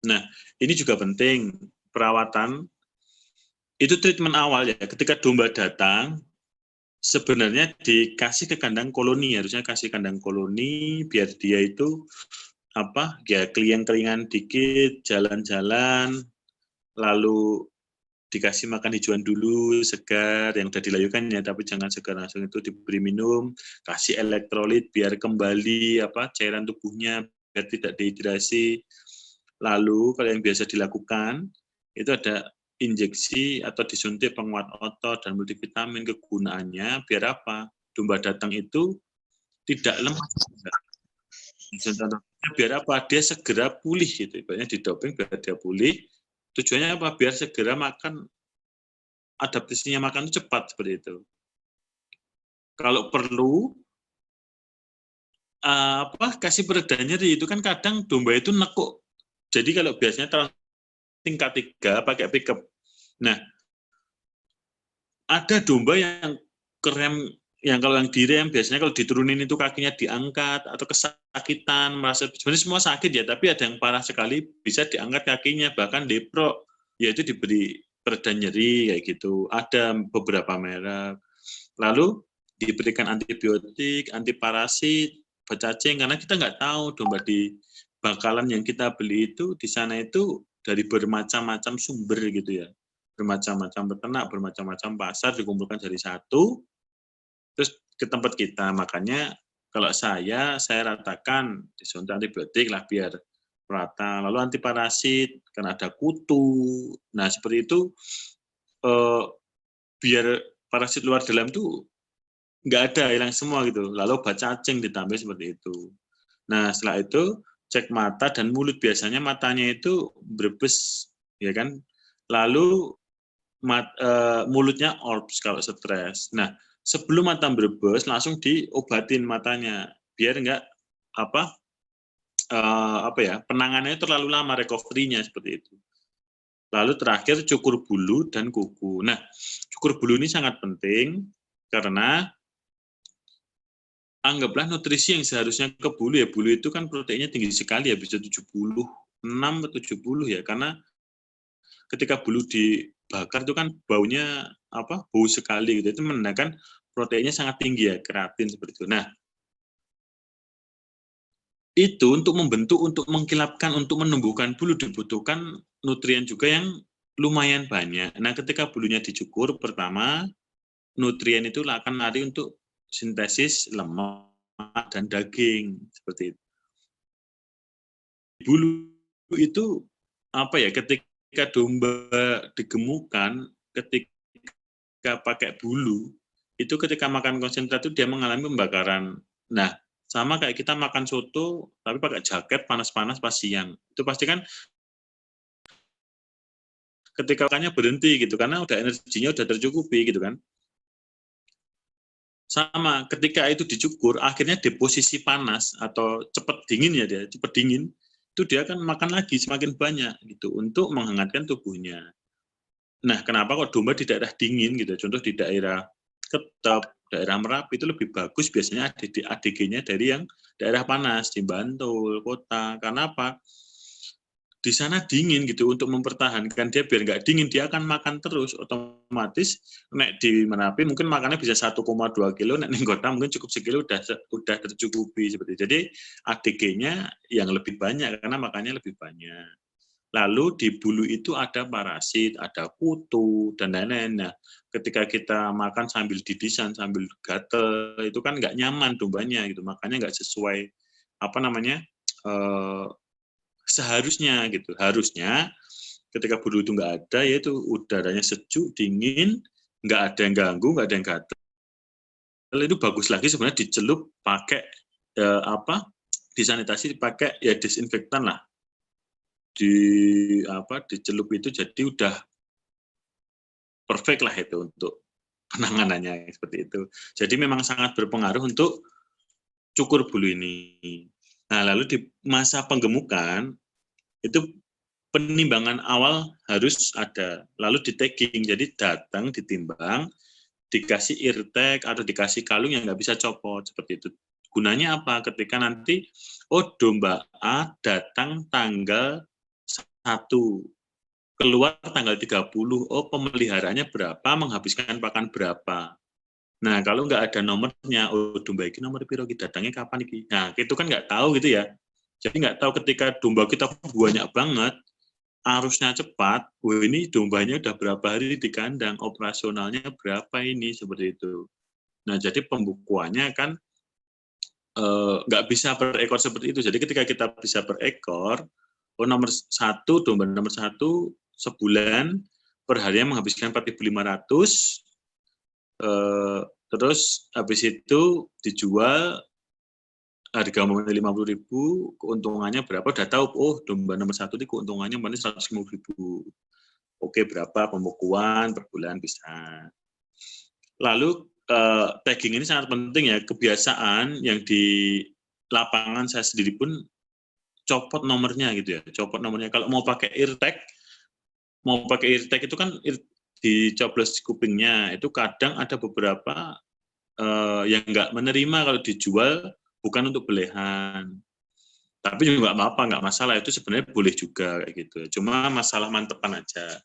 Nah, ini juga penting, perawatan, itu treatment awal ya, ketika domba datang, sebenarnya dikasih ke kandang koloni, harusnya kasih kandang koloni, biar dia itu, ya kelingan-kelingan dikit, jalan-jalan, lalu dikasih makan hijauan dulu, segar, yang udah dilayukan ya, tapi jangan segar langsung, itu diberi minum, kasih elektrolit biar kembali cairan tubuhnya, biar tidak dehidrasi. Lalu kalau yang biasa dilakukan, itu ada injeksi atau disuntik penguat otot dan multivitamin. Kegunaannya biar apa? Domba datang itu tidak lemah. Biar apa? Dia segera pulih gitu. Ibaratnya didoping biar dia pulih. Tujuannya apa? Biar segera makan, adaptasinya makan itu cepat seperti itu. Kalau perlu kasih pereda nyeri, itu kan kadang domba itu nekuk. Jadi kalau biasanya tingkat 3 pakai pickup. Nah, ada domba yang kerem, yang kalau yang direm biasanya kalau diturunin itu kakinya diangkat atau kesakitan, merasa sebenarnya semua sakit ya, tapi ada yang parah sekali bisa diangkat kakinya, bahkan deprok, yaitu diberi pereda nyeri kayak gitu. Ada beberapa merek. Lalu diberikan antibiotik, antiparasit, cacing, karena kita nggak tahu domba di bakalan yang kita beli itu di sana itu dari bermacam-macam sumber gitu ya, bermacam-macam peternak, bermacam-macam pasar dikumpulkan dari satu, terus ke tempat kita. Makanya kalau saya ratakan disuntik antibiotik lah biar rata, lalu antiparasit karena ada kutu. Nah seperti itu biar parasit luar dalam tuh nggak ada, hilang semua gitu. Lalu obat cacing ditambah seperti itu. Nah setelah itu cek mata dan mulut, biasanya matanya itu berbes ya kan, lalu mulutnya orbs kalau stres. Nah sebelum mata berbes langsung diobatin matanya biar nggak penanganannya terlalu lama, recovery-nya seperti itu. Lalu terakhir cukur bulu dan kuku. Nah cukur bulu ini sangat penting karena anggaplah nutrisi yang seharusnya ke bulu ya, bulu itu kan proteinnya tinggi sekali ya, bisa 76 atau 70 ya, karena ketika bulu dibakar itu kan baunya bau sekali gitu, itu menandakan proteinnya sangat tinggi ya, keratin seperti itu. Nah itu untuk membentuk, untuk mengkilapkan, untuk menumbuhkan bulu dibutuhkan nutrien juga yang lumayan banyak. Nah ketika bulunya dicukur, pertama nutrien itu akan lari untuk sintesis lemak dan daging seperti itu. Bulu itu ketika domba digemukkan, ketika pakai bulu itu ketika makan konsentrat itu dia mengalami pembakaran. Nah sama kayak kita makan soto tapi pakai jaket panas-panas pas siang, itu pasti kan ketika makannya berhenti gitu karena udah energinya udah tercukupi gitu kan. Sama ketika itu dicukur, akhirnya di posisi panas atau cepat dingin ya, dia cepat dingin, itu dia akan makan lagi semakin banyak gitu untuk menghangatkan tubuhnya. Nah kenapa kok domba di daerah dingin gitu, contoh di daerah Ketep, daerah Merapi itu lebih bagus biasanya ADG-nya dari yang daerah panas di Bantul kota. Karena apa? Di sana dingin gitu, untuk mempertahankan dia biar nggak dingin, dia akan makan terus, otomatis nek di Merapi mungkin makannya bisa 1,2 kilo, nek di kota mungkin cukup sekilo udah tercukupi seperti itu. Jadi ADG-nya yang lebih banyak karena makannya lebih banyak. Lalu di bulu itu ada parasit, ada kutu dan lain-lain. Nah, ketika kita makan sambil didisan, sambil gatel, itu kan nggak nyaman dombanya gitu, makanya nggak sesuai seharusnya gitu. Harusnya ketika bulu itu nggak ada, yaitu udaranya sejuk, dingin, nggak ada yang ganggu, nggak ada yang gatal. Itu bagus lagi sebenarnya dicelup pakai disanitasi pakai ya disinfektan lah. Dicelup itu jadi udah perfect lah itu untuk penanganannya seperti itu. Jadi memang sangat berpengaruh untuk cukur bulu ini. Nah, lalu di masa penggemukan itu penimbangan awal harus ada, lalu di tagging, jadi datang ditimbang, dikasih eartag atau dikasih kalung yang nggak bisa copot seperti itu. Gunanya apa? Ketika nanti domba A datang tanggal keluar tanggal 30, oh pemeliharaannya berapa, menghabiskan pakan berapa. Nah, kalau nggak ada nomornya, oh domba ini nomor piro kita datangnya kapan iki. Nah, itu kan nggak tahu gitu ya. Jadi nggak tahu ketika domba kita banyak banget, arusnya cepat, oh ini dombanya udah berapa hari di kandang, operasionalnya berapa ini, seperti itu. Nah, jadi pembukuannya kan nggak bisa per ekor seperti itu. Jadi ketika kita bisa per ekor, oh domba nomor 1 sebulan per harinya menghabiskan 4.500, terus habis itu dijual harga umumnya 50.000, keuntungannya berapa, udah tahu, oh domba nomor 1 ini keuntungannya 150.000. Oke, berapa pembukuan per bulan bisa. Lalu tagging ini sangat penting ya, kebiasaan yang di lapangan saya sendiri pun copot nomornya gitu ya, copot nomornya. Kalau mau pakai eartag itu kan dicoblos kupingnya, itu kadang ada beberapa yang nggak menerima kalau dijual bukan untuk belehan. Tapi juga nggak apa-apa, nggak masalah, itu sebenarnya boleh juga kayak gitu. Cuma masalah mantepan aja.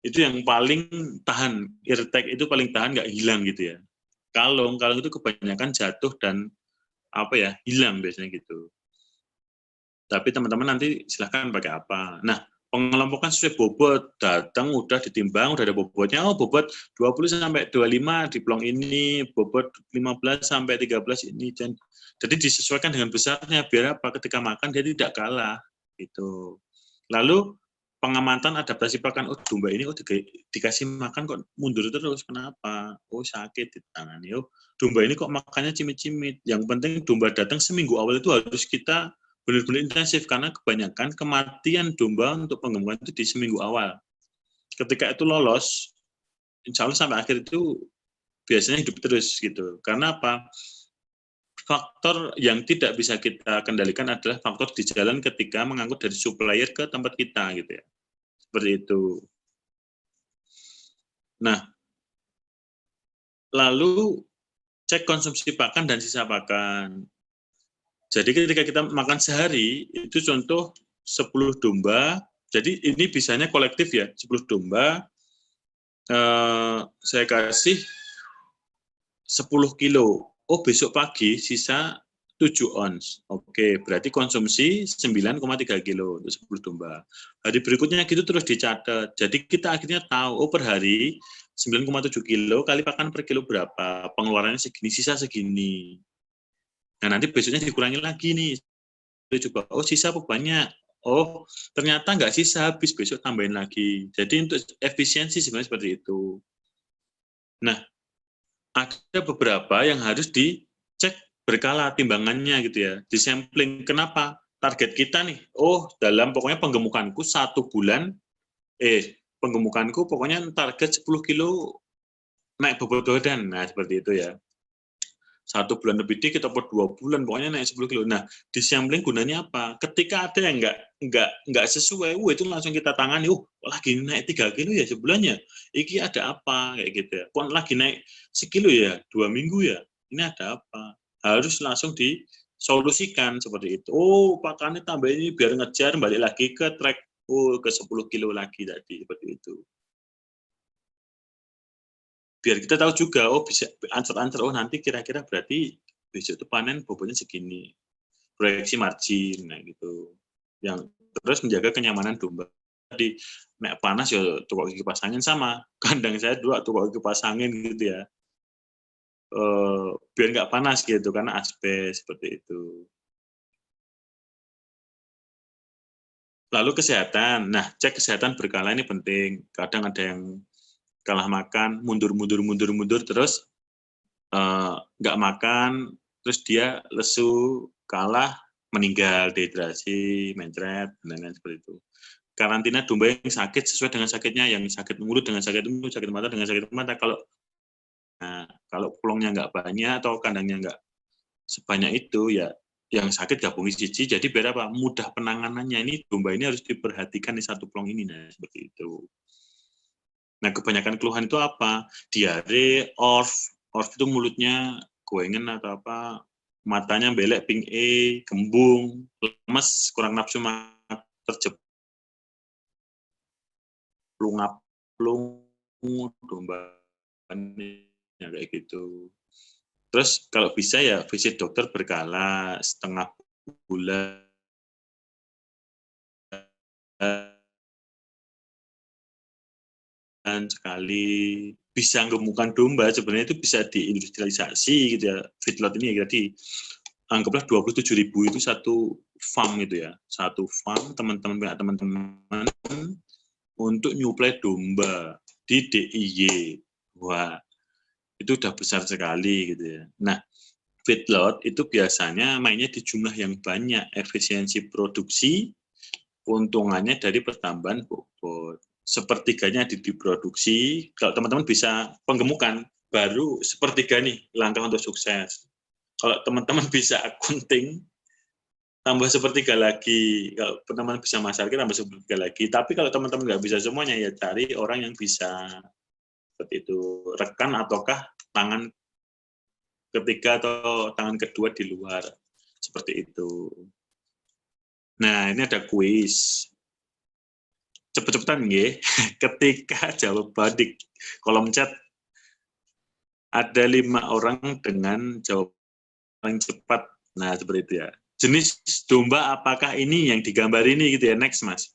Itu yang paling tahan, eartag itu paling tahan, nggak hilang gitu ya. Kalung itu kebanyakan jatuh dan hilang biasanya gitu. Tapi teman-teman nanti silahkan pakai apa. Nah, pengelompokan sesuai bobot, datang udah ditimbang, udah ada bobotnya, oh bobot 20 sampai 25 di plong ini, bobot 15 sampai 13 ini. Jadi disesuaikan dengan besarnya, biar apa, ketika makan dia tidak kalah. Gitu. Lalu pengamatan adaptasi pakan, oh domba ini dikasih makan kok mundur terus, kenapa? Oh sakit di tangannya, oh domba ini kok makannya cimit-cimit. Yang penting domba datang seminggu awal itu harus kita benar-benar intensif, karena kebanyakan kematian domba untuk penggemukan itu di seminggu awal. Ketika itu lolos, insya Allah sampai akhir itu biasanya hidup terus gitu. Karena apa? Faktor yang tidak bisa kita kendalikan adalah faktor di jalan ketika mengangkut dari supplier ke tempat kita gitu ya. Seperti itu. Nah, lalu cek konsumsi pakan dan sisa pakan. Jadi ketika kita makan sehari, itu contoh 10 domba, jadi ini bisanya kolektif ya, 10 domba, saya kasih 10 kilo. Oh besok pagi sisa 7 ons. Oke, berarti konsumsi 9,3 kilo untuk 10 domba. Hari berikutnya gitu terus dicatat. Jadi kita akhirnya tahu, oh per hari 9,7 kilo kali pakan per kilo berapa, pengeluarannya segini, sisa segini. Nah nanti besoknya dikurangi lagi nih. Coba, oh sisa apa banyak? Oh ternyata nggak sisa, habis, besok tambahin lagi. Jadi untuk efisiensi sebenarnya seperti itu. Nah, ada beberapa yang harus dicek berkala timbangannya gitu ya, disampling. Kenapa? Target kita nih, oh dalam pokoknya penggemukanku 1 bulan, penggemukanku pokoknya target 10 kilo naik bobot badan. Nah seperti itu ya. 1 bulan lebih dikit atau 2 bulan pokoknya naik 10 kilo. Nah, disampling gunanya apa? Ketika ada yang nggak sesuai, itu langsung kita tangani. Lagi naik 3 kilo ya sebulannya. Iki ada apa kayak gitu ya. Kok lagi naik sekilo ya 2 minggu ya. Ini ada apa? Harus langsung disolusikan seperti itu. Oh, pakannya tambah ini biar ngejar balik lagi ke track ke 10 kilo lagi tadi seperti itu. Biar kita tahu juga, oh bisa answer-answer, oh nanti kira-kira berarti besok itu panen bobotnya segini, proyeksi margin, nah gitu. Yang terus menjaga kenyamanan domba. Jadi nek panas ya tukok kipas angin, sama kandang saya dua tukok kipas angin gitu ya, biar nggak panas gitu karena asbes seperti itu. Lalu kesehatan, nah cek kesehatan berkala ini penting. Kadang ada yang kalah makan, mundur terus nggak makan, terus dia lesu, kalah, meninggal, dehidrasi, mencret, dan lain-lain seperti itu. Karantina domba yang sakit sesuai dengan sakitnya, yang sakit mulut dengan sakit mulut, sakit mata dengan sakit mata. Kalau plongnya nggak banyak atau kandangnya nggak sebanyak itu, ya yang sakit gabungi siji, jadi biar apa? Mudah penanganannya. Ini domba ini harus diperhatikan di satu plong ini, nah seperti itu. Nah, kebanyakan keluhan itu apa? Diare, orf itu mulutnya goengen atau apa, matanya belek, ping gembung, lemes, kurang nafsu makan, terjebak plung-plung domba ya kayak gitu. Terus kalau bisa ya visit dokter berkala setengah bulan sekali. Bisa gemukkan domba sebenarnya itu bisa diindustrialisasi gitu ya. Feedlot ini ya tadi anggaplah 27.000 itu satu farm itu ya. Satu farm teman-teman untuk nyuplai domba di DIY. Wah, itu udah besar sekali gitu ya. Nah, feedlot itu biasanya mainnya di jumlah yang banyak, efisiensi produksi, keuntungannya dari pertambahan bobot. Sepertiganya diproduksi, kalau teman-teman bisa penggemukan, baru sepertiga nih langkah untuk sukses. Kalau teman-teman bisa akunting, tambah sepertiga lagi. Kalau teman-teman bisa masarkan, tambah sepertiga lagi. Tapi kalau teman-teman nggak bisa semuanya, ya cari orang yang bisa. Seperti itu. Rekan ataukah tangan ketiga atau tangan kedua di luar. Seperti itu. Nah, ini ada kuis. Cepet-cepetan ya. Ketika jawaban di kolom chat ada 5 orang dengan jawaban paling cepat. Nah, seperti itu ya. Jenis domba apakah ini yang digambar ini gitu ya. Next, Mas.